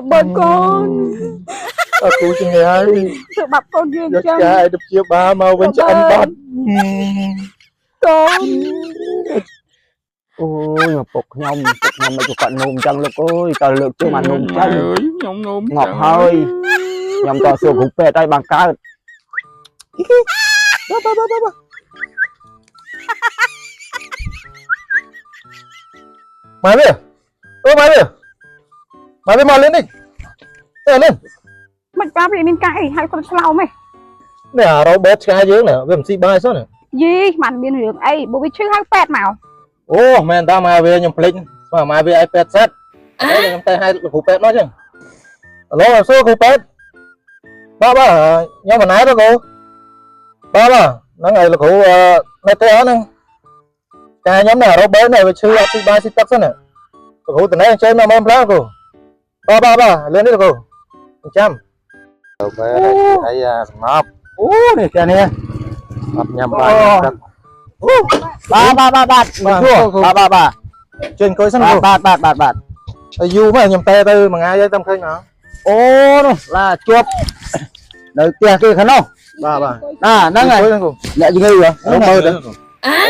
bớt con Aku chừng ngày sự bập con riêng Giấc chân cha đập chia ba màu bên cho anh bát con ôi mà phục nhom mấy chục bạn nôm chân lúc ơi tao lượt chưa mà nôm chân ngọt hơi nhom tao sườn cũng về tay bằng cá Mày mày mau lên đi lên mình ba vì mình cãi hai con slau mày nè rồi bớt cha dưới nè về xí bài số nè gì mà biên hưởng ấy bố bị chơi hai pet màu ô men ta mà về nhom plin mà về iPad set đấy là nhom tay hai củ pet nói chứ lo số củ pet ba nhom mà nãy đó cô ba nó ngày là củ này té nè cha nhóm này rồi bớt này về chơi xí bài xí tắc số nè củ từ nãy chơi mà em lá cô ba lên đi cô 100 thấy ngọt này kìa nè ngọt nhầm bài ba trên coi sân ba du mà nhầm te tư mà ngay với tâm khơi nào ô là chuột đời tia kia khăn không ba à năng này nhẹ như ngư rồi nó mơ đấy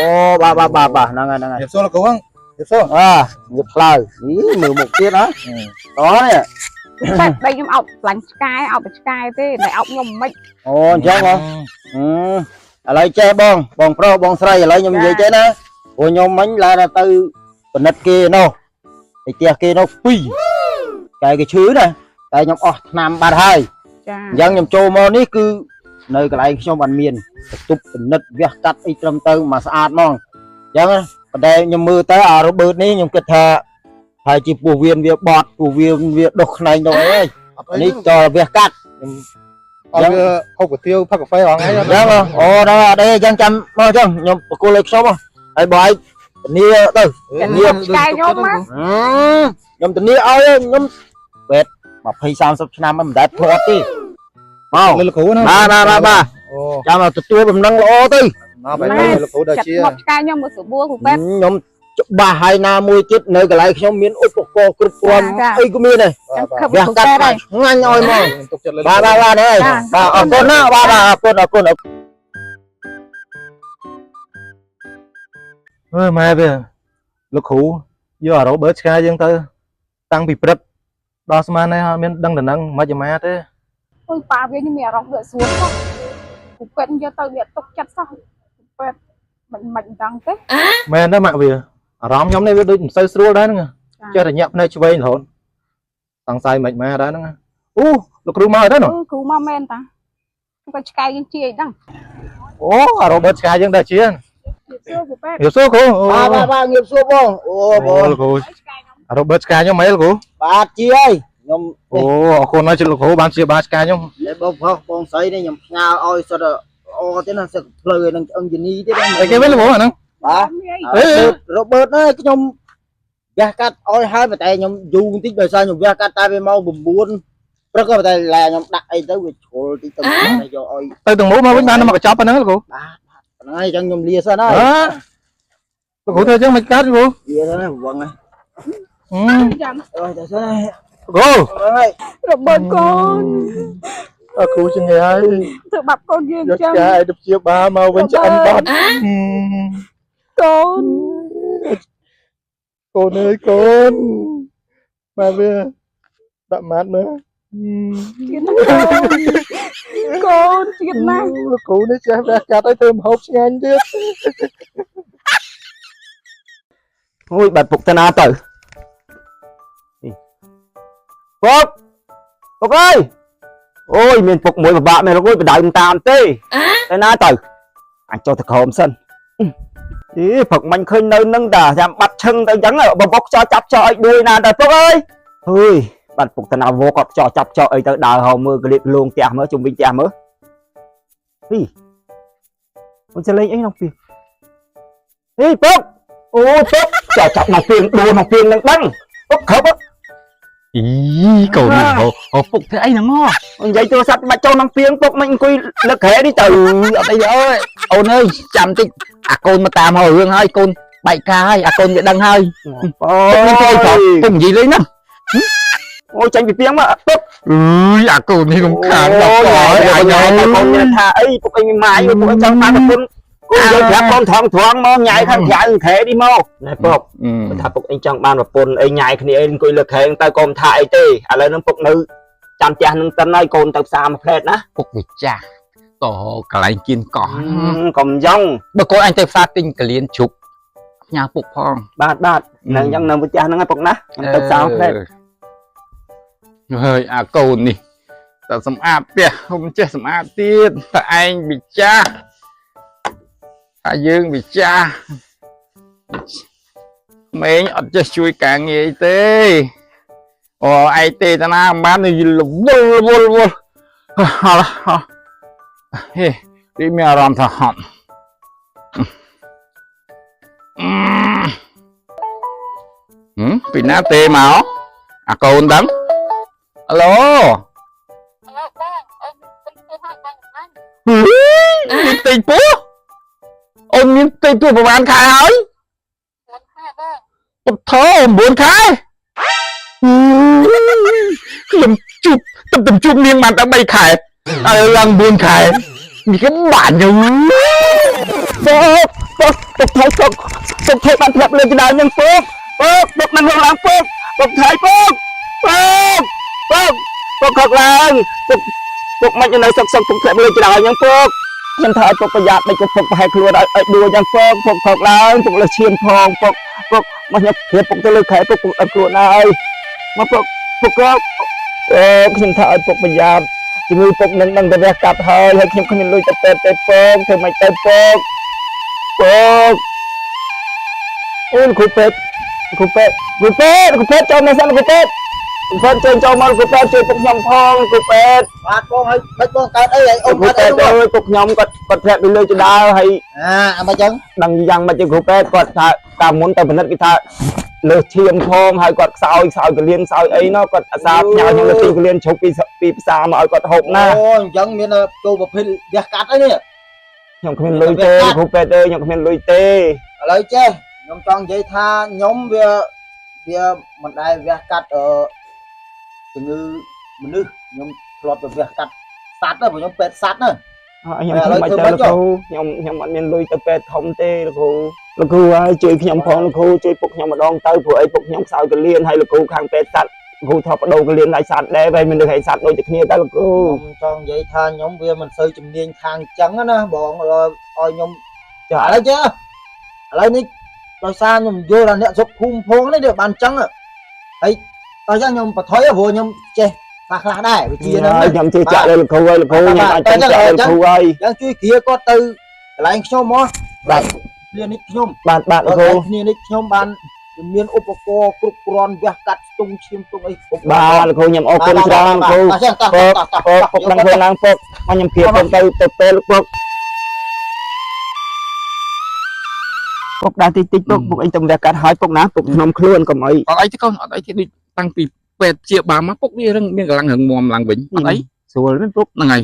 ô ba năng này hiệp số là cố gắng hiệp số à nhập lời ý 11 tiết đó đó nè đây nhom ọc lạnh sky thế để ọc nhom mấy ồ chắc không lấy che bong pro bong sray lấy nhom gì chứ đó ôi nhom bánh là từ phần đất kia đâu cái tia kia đâu phi cái chữ này cái nhom nam 32 dân nhom châu mò ní cứ nơi cái này trong bàn miền tục phần đất việc cắt ít trăm tư mà sạch mong dân đây nhom mưa tới à rồi bớt ní nhom kịch thà phải chỉ phù viên việc bọt phù viên việc đục này đâu ấy ní cho việc cắt không có tiêu phát cà phê hoàng ấy dạ vâng ồ đó đây dân chăm mà chứ nhom cô lịch sống à ai bói nia đây nia sky nhom á nhom tình nia ơi nhom bệt mà phi 30 năm mình đã thoát đi mau lên cũ nó ba cho mà tôi bằng năng lỗ đi nó phải lên cũ đời chia một sky nhom một sữa bua của pet nhom 3250 chết nơi cái này trong miền úc cô cướp quan ấy cũng miền này việc cắt này ngang nhoi mà ba này ba ở con đó ba con ơi mai về lúc cũ giờ đâu bớt sky dân tư tăng bị bật đó mà này mình đăng đăng mà chả mai thế ôi ba về như mẹ rong đợi xuống không cũng quen cho tao biệt tục chặt xong quen mình đăng thế men đó mạng về rong nhóm này biết đôi xây sửa đấy nè cho là nhập này chui hồn tăng sai mệt mà đấy nè lúc cũ mai đấy nè cũ mà men ta có sky dân chia đăng rồi bớt sky dân đời chia hiểu số cô ba nghiệp số bông cô rồi bớt sky nhóm mấy cô ba chia ơi nhom cô nói chuyện cô bán chia ba sky nhóm để bông sấy đây nhom ngao oi sao rồi thế là sẽ lời đằng ông Jenny thế đây cái mấy là bố hả nó ba Robert á cái nhom ga cắt oi hai mà tay nhom du tích đời sao nhom ga cắt tay về mau bùm buôn rất là tay là nhom đặt ai tới chỗ tí tầm này cho oi tới từng mũ mà với ba nó mặc chóp nữa cô này chẳng nhom lia sao đó cô thôi chứ mày cắt cô lia sao này vâng này rồi tại sao này cô rồi bớt con cô chừng ngày sự bập con riêng giấc chân cha đập chia ba màu bên cho anh bát con ơi con mà về đậm mát nữa con chuyện mà cụ nó cha ra cả tới thơm hộp ngang chứ ôi bật phục tên A tử Phục ơi ôi mình phục mũi bạn mày nó ôi đại ông ta tê tên A tử anh cho thực hồn sân ý Phật mạnh khơi nơi nâng đà giảm bắt chân tới trắng ở bọc cho chắp cho anh đuôi nà đời Phúc ơi ôi bạn phục tên nào vô cọp cho chắp cho ấy tới đào hầu mưa clip luôn tèm mới trung binh tèm mới đi con sẽ lấy ấy nòng tiền đi Phúc ô Phúc cho chắp nòng tiền đùa nòng tiền đang băng Phúc khớp á ý cầu này họ phục thế ấy nó ngon vậy tôi sắp mà cho nòng tiền Phúc mình quy lực hệ đi từ bây giờ ơi ôn ơi chăm tí côn mà tạm hồi hương hơi côn 7k hay côn vậy đăng hơi ôi cùng gì đấy nữa ôi tranh bị tiếng mà tốt អាកូននេះរំខានដល់ ôi កយ nhà អា nhà ញ៉ៃ con nhà thà ấy tụi anh mãi tụi anh trong ba con rồi thằng con thoáng mau nhảy khăn nhảy thế đi mau này phục thà phục anh trong ban một con anh nhảy cái này anh coi lực hệ tay con thà ấy tê à lên nó phục nữ chăm cha nâng tân nói con tập xa một phết á ពុកវិចាស់តកន្លែងជៀនកោះ còn giống បើកូនអញទៅផ្សារទិញកលៀនជប់ផ្ញើពុកផង bát bát nâng giống nâng với cha nâng phục ná tập xa một phết ហើយអាកូននេះតែសម្អាតផ្ទះខ្ញុំចេះសម្អាតទៀតតែឯងវិចាស់ថាយើងវិចាស់ម៉េងអត់ចេះជួយការងារអីទេអូឯងទេតាណាបានទៅវល់ហ៎ហេរីមានអារម្មណ៍ថាហត់ពីណាទេមកអាកូនដឹងអាឡូមានទិញពោះអូនមានទិញពោះប្រហែលខែហើយពុទ្ធោ9ខែខ្ញុំជួបទៅជួបនាងបានតែ3ខែហើយឡើង9ខែនេះក៏បានយូរពុកថៃបានប្រាប់លើក្តៅនឹងពុកមិនហងឡើងពុកថៃពុកខកឡើងពុកមិននៅសុកពុកធ្លាក់លើក្តៅនឹងពុកខ្ញុំថាឲ្យពុកប្រយ័ត្នមិនក៏ពុកប្រហែលខ្លួនឲ្យដួលយ៉ាងពុកខកឡើងពុកលើឈាមផងពុកមកខ្ញុំគ្រាពុកទៅលើខែពុកអត់ខ្លួនហើយមកពុកខ្ញុំថាឲ្យពុកប្រយ័ត្នជំងឺពុកនឹងទៅវះកាត់ហើយខ្ញុំគ្មានលុយទៅពេទ្យទេពុកធ្វើមិនទៅពុកអូនគ្រូពេទ្យចូលមកសិនគ្រូពេទ្យខ្ញុំចូលមកគ្រូពេទ្យជួយពុកខ្ញុំផងគ្រូពេទ្យបាទបងហើយមិនបងកើតអីអូនគ្រូពេទ្យអើយពុកខ្ញុំគាត់ធ្លាក់ពីលើជណ្ដើរហើយអាមិនចឹងដឹងយ៉ាងមិនចឹងគ្រូពេទ្យគាត់ថាតាមមុនទៅពិនិត្យគេថាលើឈាមផងហើយគាត់ខ្សោយកលៀនខ្សោយអីណោះគាត់អាសាផ្ញើខ្ញុំទៅទីកលៀនជ្រុកពីផ្សារមកឲ្យគាត់ហូបណាអូអញ្ចឹងមានគោប្រភេទវះកាត់អីនេះខ្ញុំគ្មានលុយទេគ្រូពេទ្យអើយខ្ញុំគ្មានលុយទេឥឡូវចេះខ្ញុំចង់និយាយថាខ្ញុំវាមិនដែលវះកាត់ជំងឺមនុស្សខ្ញុំធ្លាប់ទៅវះកាត់សត្វទៅខ្ញុំពេទ្យសត្វណាខ្ញុំធ្វើមិនទៅលោកគ្រូខ្ញុំអត់មានលុយទៅពេទ្យធំទេលោកគ្រូហើយជួយខ្ញុំផងលោកគ្រូជួយពុកខ្ញុំម្ដងទៅព្រោះអីពុកខ្ញុំខ្សោយកលៀនហើយលោកគ្រូខាងពេទ្យសត្វគ្រូថតបដូរកលៀនឲ្យសត្វដែរហើយមានលើឲ្យសត្វដូចតែគ្នាដែរលោកគ្រូខ្ញុំចង់និយាយថាខ្ញុំវាមិនសូវជំនាញខាងចឹងណាបងឲ្យខ្ញុំចាឥឡូវចេះឥឡូវនេះដោយសារខ្ញុំយល់ថាអ្នកសុខភូមិផងនេះបានចឹងហើយតោះចឹងខ្ញុំបថុយព្រោះខ្ញុំចេះខ្លះដែរវិជាហ្នឹងខ្ញុំជឿចាក់លើលោកគ្រូហើយលោកគ្រូខ្ញុំអាចចាក់លើលោកគ្រូហើយចឹងជួយគ្រាគាត់ទៅកន្លែងខ្ញុំមកបាទគ្នានេះខ្ញុំបាទលោកគ្រូគ្នានេះខ្ញុំបានមានឧបករណ៍គ្រប់គ្រាន់វះកាត់ស្ទង់ឈាមស្ទង់អីគ្រប់បាទលោកគ្រូខ្ញុំអរគុណច្រើនលោកគ្រូពុកដឹងខ្លួនឡើងពុកខ្ញុំព្រាពុកទៅពេលពុកដែរតិចពុកអីទៅវះកាត់ហើយពុកណាពុកខ្ញុំខ្លួនកុំអីអត់អីទេកូនអត់អីទេដូចតាំងពីពេទ្យជាបាលមកពុកវារឹងមានកម្លាំងរឹងមាំឡើងវិញអត់អីស្រួលមែនពុកហ្នឹងហើយ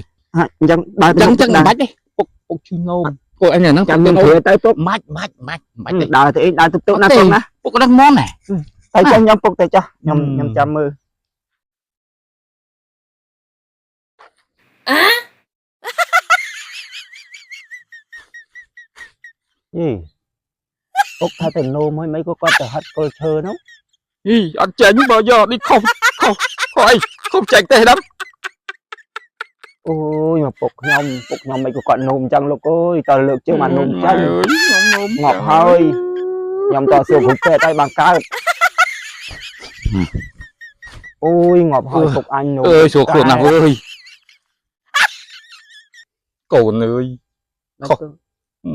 អញ្ចឹងដើរទៅចឹងមិនបាច់ទេពុកជួយនោមពុកអញហ្នឹងចាំខ្ញុំព្រាទៅពុកម៉ាច់ទេដើរទៅណាពុកណាពុកដឹងមាំណែតែចាំខ្ញុំពុកទៅចាស់ខ្ញុំចាំមើលពុកថាទៅនោមមិនក៏គាត់ទៅហិតគល់ឈើនោះអត់ចេញបើយកនេះខុសអីខុសចេញទេដឹងអូយមកពុកខ្ញុំមិនក៏គាត់នោមអញ្ចឹងលោកអើយតើលើកជើងបាននោមចាញ់ងាប់ហើយខ្ញុំតសួរគ្រូពេទ្យឲ្យបានកើតអូយងាប់ហើយពុកអញនោមអើយសួរខ្លួនណាស់អើយកូនអើយខុស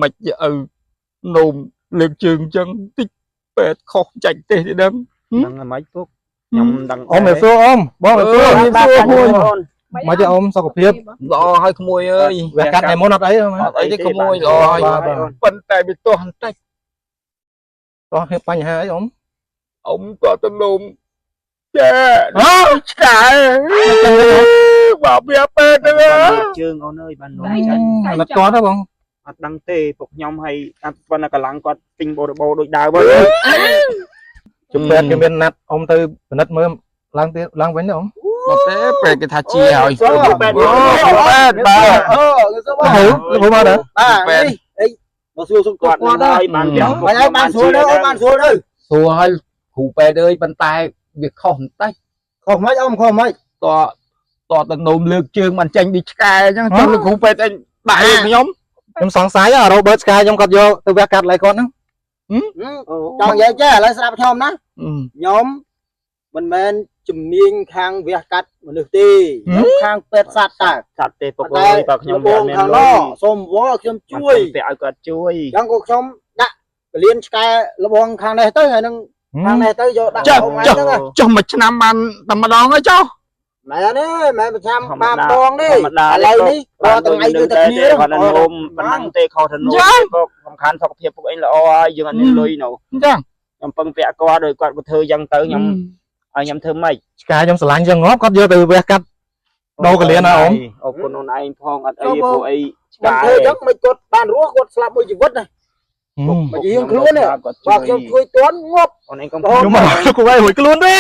មិនឲ្យនោមលើកជើងអញ្ចឹងតិចពេទ្យខុសចាច់ទេដឹងហ្នឹងមិនពុកខ្ញុំដឹងអូមិនសួរអូនបងសួរមួយមកទេអូនសុខភាពល្អហើយក្មួយអើយវាកាត់ឯមុនអត់អីទេក្មួយល្អហើយប៉ុន្តែវាទាស់បន្តិចទាស់មានបញ្ហាអីអូនគាត់ទៅនោមចាអូឆ្កែមកវាពេទ្យហ្នឹងជើងអូនអើយបាននោមចាញ់អត់ទាស់ទេបងអត់ដឹងទេពុកខ្ញុំហើយប៉ុន្តែកម្លាំងគាត់ទិញបរិបោដូចដើមវិញជំពេទ្យគេមានណាត់អ៊ំទៅពិនិត្យមើល ឡើងវិញទេអ៊ំ អត់ទេពេលគេថាជាហើយ គ្រូពេទ្យ គ្រូពេទ្យបាទ លោកមកដល់ បាទនេះអីមកសួរសុខទុក្ខ គាត់ គាត់ ហើយបានយ៉ាង បានស្រួលទៅបានស្រួលទៅ សួរឲ្យគ្រូពេទ្យអើយប៉ុន្តែវាខុសបន្តិច ខុសមិនអ៊ំខុសមិន តតនោមលើកជើងបានចេញពីឆ្កែអញ្ចឹងចង់លោកគ្រូពេទ្យអញដាក់ខ្ញុំ ខ្ញុំសង្ស័យរ៉ូបឺតស្កាយខ្ញុំគាត់យកទៅវះកាត់ឡៃគាត់ហ្នឹង ចង់និយាយចេះឥឡូវស្ដាប់ខ្ញុំណាខ្ញុំមិនមែនជំនាញខាងវះកាត់មនុស្សទេខ្ញុំខាងពេទ្យសត្វតា សត្វទេពុកអើយបើខ្ញុំវាមាន ខាង លុ នោះ យ សូមវល់ខ្ញុំជួយ ទៅឲ្យគាត់ជួយ អញ្ចឹងក៏ខ្ញុំដាក់ពលានឆ្កែលបងខាងនេះទៅហើយនឹងខាងនេះទៅយកដាក់ ចុះ ហ្នឹង ចុះមួយឆ្នាំបានតែម្ដងហើយចុះ មែនទេមែនប្រចាំបានដងទេ ធម្មតា ឥឡូវនេះរាល់ថ្ងៃគឺតែគ្នា គាត់នឹងនោមប៉ុណ្ណឹងទេខុសទៅនោមពុកសំខាន់សុខភាពពុកអីល្អហើយយើងអត់មានលុយនោះ អញ្ចឹង ខ្ញុំពឹងពាក់គាត់ដោយគាត់ក៏ធ្វើយ៉ាងទៅខ្ញុំឲ្យខ្ញុំធ្វើម៉េច ឆ្កែខ្ញុំស្រឡាញ់យ៉ាងងាប់គាត់យកទៅវះកាត់ដោកលៀនណាអ៊ំ អរគុណអូនឯងផងអត់អីពួកអីឆ្កែ ខ្ញុំធ្វើអញ្ចឹងមិនគាត់បានរស់គាត់ស្លាប់មួយជីវិតណាមកជាយើងខ្លួននេះ គាត់ បើខ្ញុំជួយទាន់ងាប់ អូនឯងកុំ ខ្ញុំមកគួរឲ្យរួចខ្លួនទេ